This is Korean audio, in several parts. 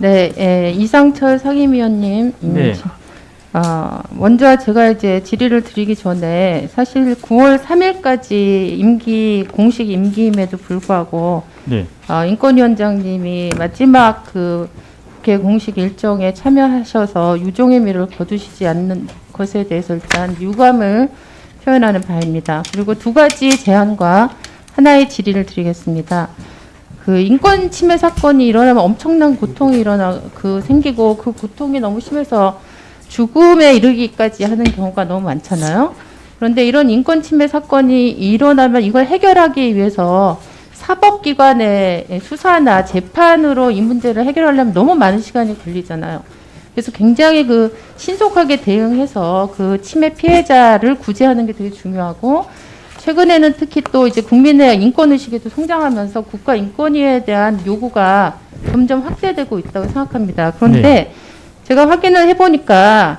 네, 이상철 상임위원님. 네. 먼저 제가 이제 질의를 드리기 전에 사실 9월 3일까지 공식 임기임에도 불구하고 네. 인권위원장님이 마지막 그 국회 공식 일정에 참여하셔서 유종의 미를 거두시지 않는 것에 대해서 일단 유감을 표현하는 바입니다. 그리고 두 가지 제안과 하나의 질의를 드리겠습니다. 그 인권 침해 사건이 일어나면 엄청난 고통이 생기고 그 고통이 너무 심해서 죽음에 이르기까지 하는 경우가 너무 많잖아요. 그런데 이런 인권 침해 사건이 일어나면 이걸 해결하기 위해서 사법기관의 수사나 재판으로 이 문제를 해결하려면 너무 많은 시간이 걸리잖아요. 그래서 굉장히 그 신속하게 대응해서 그 침해 피해자를 구제하는 게 되게 중요하고, 최근에는 특히 또 이제 국민의 인권의식에도 성장하면서 국가인권위에 대한 요구가 점점 확대되고 있다고 생각합니다. 그런데 네. 제가 확인을 해보니까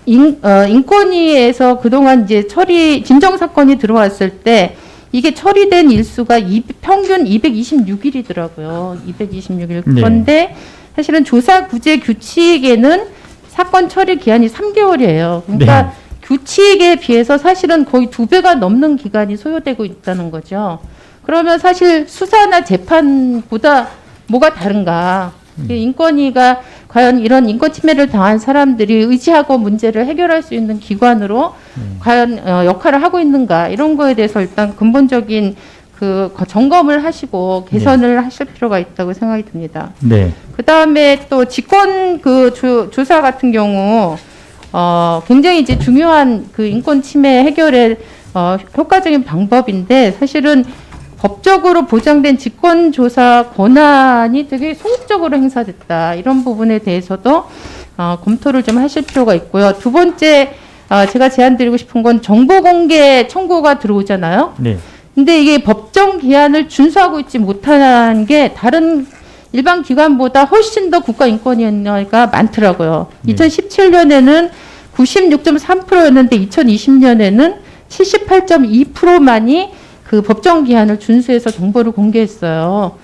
인권위에서 그동안 이제 진정사건이 들어왔을 때 이게 처리된 일수가 평균 226일이더라고요. 226일. 네. 그런데 사실은 조사 구제 규칙에는 사건 처리 기한이 3개월이에요. 그러니까 네. 규칙에 비해서 사실은 거의 2배가 넘는 기간이 소요되고 있다는 거죠. 그러면 사실 수사나 재판보다 뭐가 다른가? 인권위가 과연 이런 인권 침해를 당한 사람들이 의지하고 문제를 해결할 수 있는 기관으로 과연 역할을 하고 있는가, 이런 거에 대해서 일단 근본적인 그 점검을 하시고 개선을 하실 필요가 있다고 생각이 듭니다. 네. 그 다음에 또 직권 조사 같은 경우 굉장히 이제 중요한 그 인권 침해 해결의 효과적인 방법인데, 사실은 법적으로 보장된 직권조사 권한이 되게 소극적으로 행사됐다. 이런 부분에 대해서도 검토를 좀 하실 필요가 있고요. 두 번째, 제가 제안드리고 싶은 건 정보 공개 청구가 들어오잖아요. 네. 근데 이게 법정 기한을 준수하고 있지 못한 게 다른 일반 기관보다 훨씬 더 국가인권위원회가 많더라고요. 네. 2017년에는 96.3%였는데 2020년에는 78.2%만이 그 법정 기한을 준수해서 정보를 공개했어요.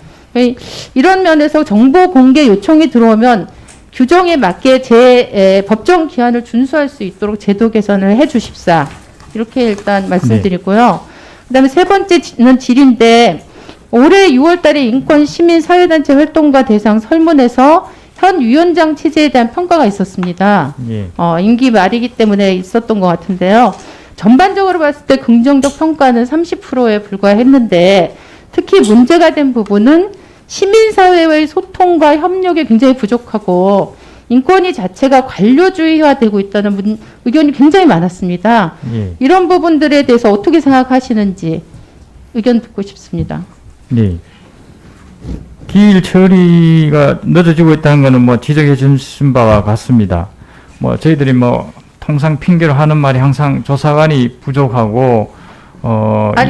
이런 면에서 정보 공개 요청이 들어오면 규정에 맞게 법정 기한을 준수할 수 있도록 제도 개선을 해 주십사. 이렇게 일단 말씀드리고요. 그다음에 세 번째는 질인데, 올해 6월 달에 인권 시민 사회단체 활동가 대상 설문에서 현 위원장 체제에 대한 평가가 있었습니다. 예. 임기 말이기 때문에 있었던 것 같은데요. 전반적으로 봤을 때 긍정적 평가는 30%에 불과했는데, 특히 문제가 된 부분은 시민사회의 소통과 협력이 굉장히 부족하고 인권위 자체가 관료주의화되고 있다는 의견이 굉장히 많았습니다. 예. 이런 부분들에 대해서 어떻게 생각하시는지 의견 듣고 싶습니다. 네. 기일 처리가 늦어지고 있다는 것은 뭐 지적해 주신 바와 같습니다. 뭐 저희들이 뭐 통상 핑계로 하는 말이 항상 조사관이 부족하고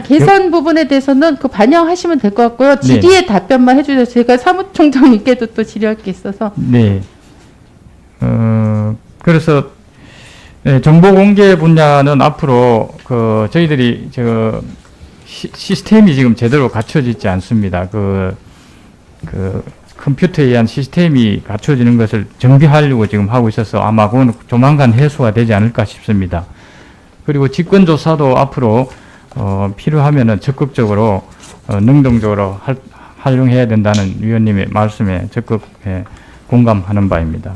개선 부분에 대해서는 그 반영하시면 될 것 같고요. 질의의 네. 답변만 해주세요. 제가 사무총장님께도 또 질의할 게 있어서. 네. 그래서 정보 공개 분야는 앞으로 저희들이 시스템이 지금 제대로 갖춰지지 않습니다. 컴퓨터에 의한 시스템이 갖춰지는 것을 정비하려고 지금 하고 있어서 아마 그건 조만간 해소가 되지 않을까 싶습니다. 그리고 직권조사도 앞으로 필요하면은 적극적으로 능동적으로 활용해야 된다는 위원님의 말씀에 적극 공감하는 바입니다.